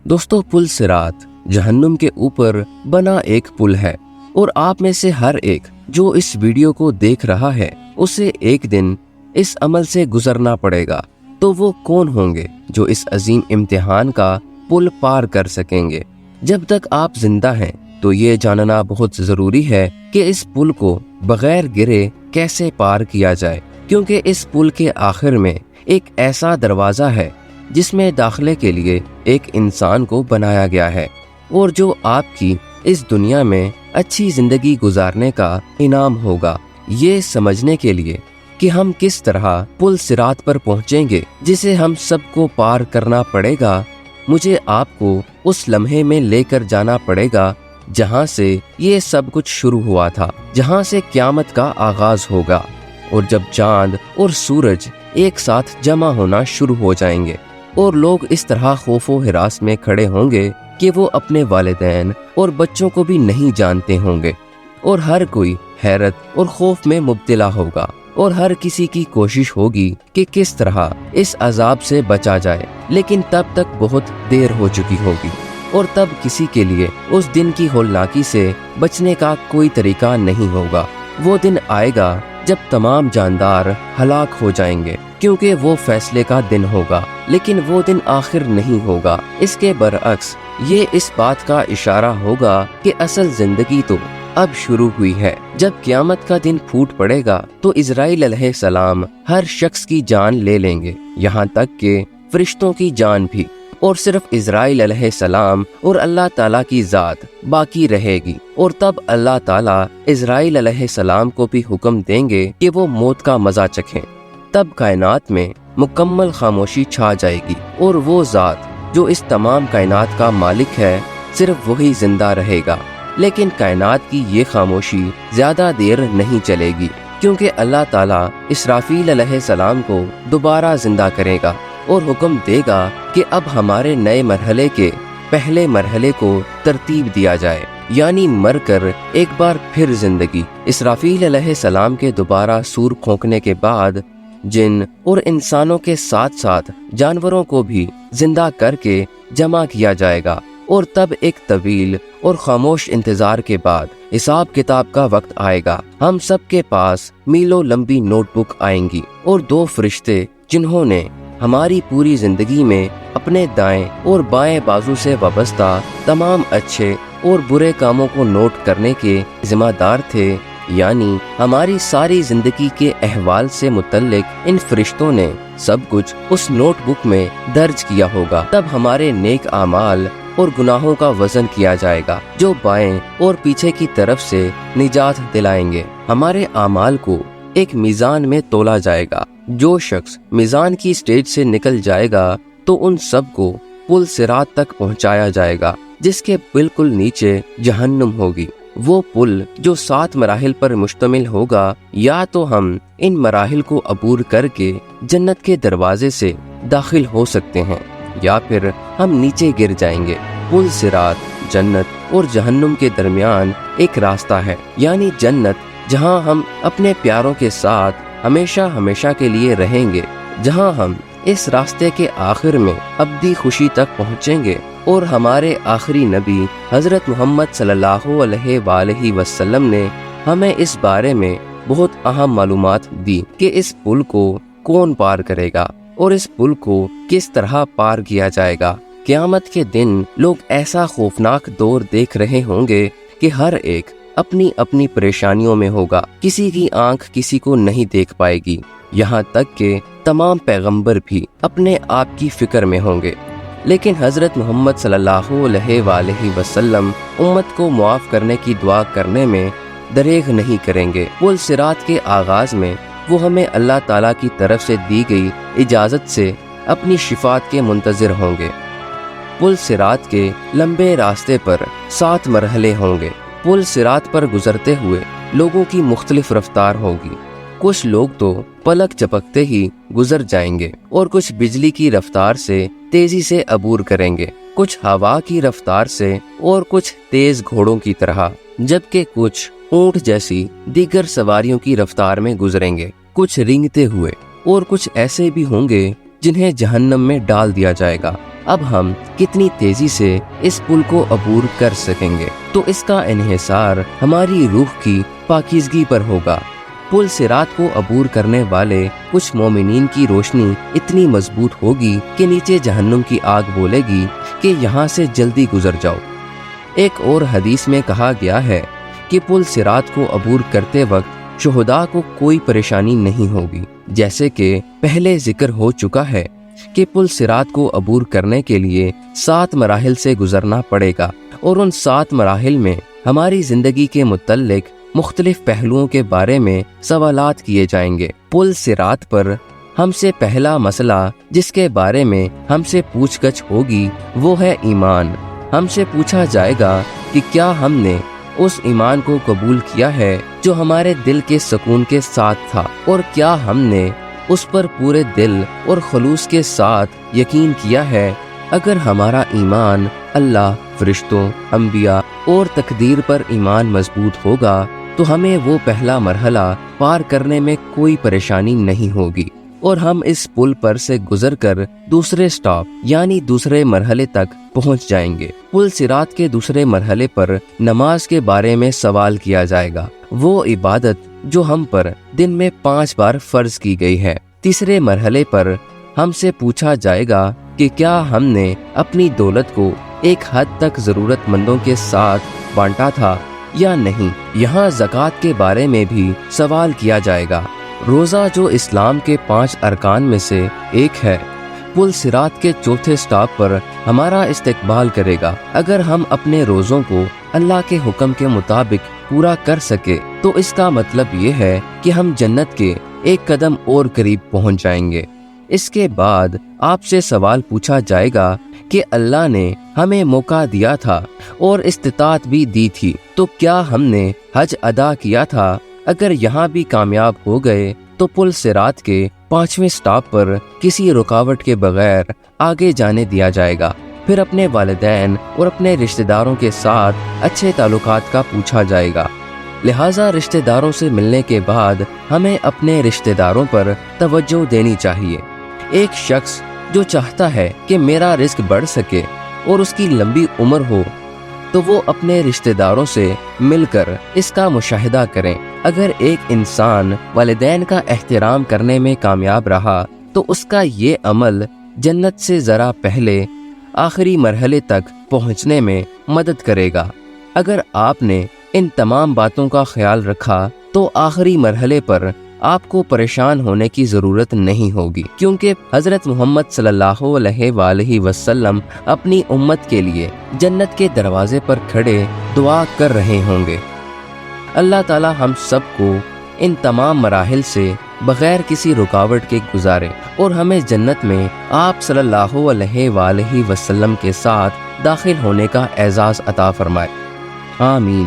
दोस्तों, पुल सिरात जहन्नुम के ऊपर बना एक पुल है और आप में से हर एक जो इस वीडियो को देख रहा है उसे एक दिन इस अमल से गुजरना पड़ेगा। तो वो कौन होंगे जो इस अजीम इम्तिहान का पुल पार कर सकेंगे? जब तक आप जिंदा हैं तो ये जानना बहुत जरूरी है कि इस पुल को बगैर गिरे कैसे पार किया जाए, क्योंकि इस पुल के आखिर में एक ऐसा दरवाजा है जिसमें दाखिले के लिए एक इंसान को बनाया गया है और जो आपकी इस दुनिया में अच्छी जिंदगी गुजारने का इनाम होगा। ये समझने के लिए कि हम किस तरह पुल सिरात पर पहुंचेंगे जिसे हम सबको पार करना पड़ेगा, मुझे आपको उस लम्हे में लेकर जाना पड़ेगा जहां से ये सब कुछ शुरू हुआ था, जहां से क़यामत का आगाज होगा और जब चांद और सूरज एक साथ जमा होना शुरू हो जाएंगे और लोग इस तरह खौफो हिरास में खड़े होंगे कि वो अपने वालिदैन और बच्चों को भी नहीं जानते होंगे और हर कोई हैरत और खौफ में मुब्तला होगा और हर किसी की कोशिश होगी कि किस तरह इस अजाब से बचा जाए, लेकिन तब तक बहुत देर हो चुकी होगी और तब किसी के लिए उस दिन की होलनाकी से बचने का कोई तरीका नहीं होगा। वो दिन आएगा जब तमाम जानदार हलाक हो जाएंगे, क्योंकि वो फैसले का दिन होगा, लेकिन वो दिन आखिर नहीं होगा। इसके बरअक्स ये इस बात का इशारा होगा कि असल जिंदगी तो अब शुरू हुई है। जब क़यामत का दिन फूट पड़ेगा तो इजराइल अलैहिस्सलाम हर शख्स की जान ले लेंगे, यहाँ तक कि फरिश्तों की जान भी, और सिर्फ इजराइल अलैहिस्सलाम और अल्लाह ताला की ज़ात बाकी रहेगी। और तब अल्लाह ताला इजराइल अलैहिस्सलाम को भी हुक्म देंगे कि वो मौत का मजा चखें। तब कायनात में मुकम्मल खामोशी छा जाएगी और वो ज़ात जो इस तमाम कायनात का मालिक है सिर्फ वही जिंदा रहेगा। लेकिन कायनात की ये खामोशी ज्यादा देर नहीं चलेगी, क्योंकि अल्लाह ताला इसराफील अलैहिस्सलाम को दोबारा जिंदा करेगा और हुक्म देगा कि अब हमारे नए मरहले के पहले मरहले को तरतीब दिया जाए, यानी मर कर एक बार फिर जिंदगी। इसराफील अलैहिस्सलाम के दोबारा सूर खोंकने के बाद जिन और इंसानों के साथ साथ जानवरों को भी जिंदा करके जमा किया जाएगा और तब एक तवील और खामोश इंतजार के बाद हिसाब किताब का वक्त आएगा। हम सब के पास मीलों लंबी नोटबुक आएंगी और दो फरिश्ते जिन्होंने हमारी पूरी जिंदगी में अपने दाएं और बाएं बाजू से वाबस्ता तमाम अच्छे और बुरे कामों को नोट करने के जिम्मेदार थे, यानी हमारी सारी जिंदगी के अहवाल से मुतल्लिक इन फरिश्तों ने सब कुछ उस नोटबुक में दर्ज किया होगा। तब हमारे नेक आमाल और गुनाहों का वजन किया जाएगा जो बाएं और पीछे की तरफ से निजात दिलाएंगे। हमारे आमाल को एक मीज़ान में तोला जाएगा। जो शख्स मीज़ान की स्टेज से निकल जाएगा तो उन सब को पुल सिरात तक पहुंचाया जाएगा, जिसके बिल्कुल नीचे जहन्नुम होगी। वो पुल जो 7 मराहिल पर मुश्तमिल होगा, या तो हम इन मराहिल को अबूर करके जन्नत के दरवाजे से दाखिल हो सकते हैं या फिर हम नीचे गिर जाएंगे। पुल सिरात जन्नत और जहन्नुम के दरमियान एक रास्ता है, यानी जन्नत जहां हम अपने प्यारों के साथ हमेशा हमेशा के लिए रहेंगे, जहां हम इस रास्ते के आखिर में अब्दी खुशी तक पहुंचेंगे। और हमारे आखिरी नबी हजरत मोहम्मद सल्लल्लाहु अलैहि वसल्लम ने हमें इस बारे में बहुत अहम मालूमात दी कि इस पुल को कौन पार करेगा और इस पुल को किस तरह पार किया जाएगा। क़यामत के दिन लोग ऐसा खौफनाक दौर देख रहे होंगे कि हर एक अपनी अपनी परेशानियों में होगा, किसी की आंख किसी को नहीं देख पाएगी, यहाँ तक कि तमाम पैगंबर भी अपने आप की फिक्र में होंगे। लेकिन हजरत मोहम्मद सल्लल्लाहु अलैहि वसल्लम उम्मत को मुआफ करने की दुआ करने में दरेग नहीं करेंगे। पुल सिरात के आगाज में वो हमें अल्लाह ताला की तरफ से दी गई इजाज़त से अपनी शिफात के मुंतज़िर होंगे। पुल सिरात के लंबे रास्ते पर 7 मरहले होंगे। पुल सिरात पर गुजरते हुए लोगों की मुख्तलिफ रफ्तार होगी। कुछ लोग तो पलक झपकते ही गुजर जाएंगे और कुछ बिजली की रफ्तार से तेजी से अबूर करेंगे, कुछ हवा की रफ्तार से और कुछ तेज घोड़ों की तरह, जबकि कुछ ऊंट जैसी दीगर सवारियों की रफ्तार में गुजरेंगे। कुछ रेंगते हुए और कुछ ऐसे भी होंगे जिन्हें जहन्नम में डाल दिया जाएगा। اب ہم کتنی تیزی سے اس پل کو عبور کر سکیں گے؟ تو اس کا انحصار ہماری روح کی پاکیزگی پر ہوگا۔ پل صراط کو عبور کرنے والے کچھ مومنین کی روشنی اتنی مضبوط ہوگی کہ نیچے جہنم کی آگ بولے گی کہ یہاں سے جلدی گزر جاؤ۔ ایک اور حدیث میں کہا گیا ہے کہ پل صراط کو عبور کرتے وقت شہداء کو کوئی پریشانی نہیں ہوگی، جیسے کہ پہلے ذکر ہو چکا ہے کہ پل صراط کو عبور کرنے کے لیے 7 مراحل سے گزرنا پڑے گا، اور ان 7 مراحل میں ہماری زندگی کے متعلق مختلف پہلوؤں کے بارے میں سوالات کیے جائیں گے۔ پل صراط پر ہم سے پہلا مسئلہ جس کے بارے میں ہم سے پوچھ گچھ ہوگی وہ ہے ایمان۔ ہم سے پوچھا جائے گا کہ کیا ہم نے اس ایمان کو قبول کیا ہے جو ہمارے دل کے سکون کے ساتھ تھا، اور کیا ہم نے اس پر پورے دل اور خلوص کے ساتھ یقین کیا ہے۔ اگر ہمارا ایمان اللہ، فرشتوں، انبیاء اور تقدیر پر ایمان مضبوط ہوگا تو ہمیں وہ پہلا مرحلہ پار کرنے میں کوئی پریشانی نہیں ہوگی، اور ہم اس پل پر سے گزر کر دوسرے سٹاپ یعنی دوسرے مرحلے تک پہنچ جائیں گے۔ پل صراط کے دوسرے مرحلے پر نماز کے بارے میں سوال کیا جائے گا، وہ عبادت جو ہم پر دن میں 5 بار فرض کی گئی ہے۔ تیسرے مرحلے پر ہم سے پوچھا جائے گا کہ کیا ہم نے اپنی دولت کو ایک حد تک ضرورت مندوں کے ساتھ بانٹا تھا یا نہیں۔ یہاں زکوٰۃ کے بارے میں بھی سوال کیا جائے گا۔ روزہ جو اسلام کے 5 ارکان میں سے ایک ہے، پل صراط کے چوتھے سٹاپ پر ہمارا استقبال کرے گا۔ اگر ہم اپنے روزوں کو اللہ کے حکم کے مطابق پورا کر سکے تو اس کا مطلب یہ ہے کہ ہم جنت کے ایک قدم اور قریب پہنچ جائیں گے۔ اس کے بعد آپ سے سوال پوچھا جائے گا کہ اللہ نے ہمیں موقع دیا تھا اور استطاعت بھی دی تھی، تو کیا ہم نے حج ادا کیا تھا؟ اگر یہاں بھی کامیاب ہو گئے تو پل صراط کے 5ویں سٹاپ پر کسی رکاوٹ کے بغیر آگے جانے دیا جائے گا۔ پھر اپنے والدین اور اپنے رشتہ داروں کے ساتھ اچھے تعلقات کا پوچھا جائے گا۔ لہٰذا رشتہ داروں سے ملنے کے بعد ہمیں اپنے رشتہ داروں پر توجہ دینی چاہیے۔ ایک شخص جو چاہتا ہے کہ میرا رزق بڑھ سکے اور اس کی لمبی عمر ہو تو وہ اپنے رشتہ داروں سے مل کر اس کا مشاہدہ کریں۔ اگر ایک انسان والدین کا احترام کرنے میں کامیاب رہا تو اس کا یہ عمل جنت سے ذرا پہلے آخری مرحلے تک پہنچنے میں مدد کرے گا۔ اگر آپ نے ان تمام باتوں کا خیال رکھا تو آخری مرحلے پر آپ کو پریشان ہونے کی ضرورت نہیں ہوگی، کیونکہ حضرت محمد صلی اللہ علیہ وآلہ وسلم اپنی امت کے لیے جنت کے دروازے پر کھڑے دعا کر رہے ہوں گے۔ اللہ تعالی ہم سب کو ان تمام مراحل سے بغیر کسی رکاوٹ کے گزارے اور ہمیں جنت میں آپ صلی اللہ علیہ وآلہ وسلم کے ساتھ داخل ہونے کا اعزاز عطا فرمائے۔ آمین۔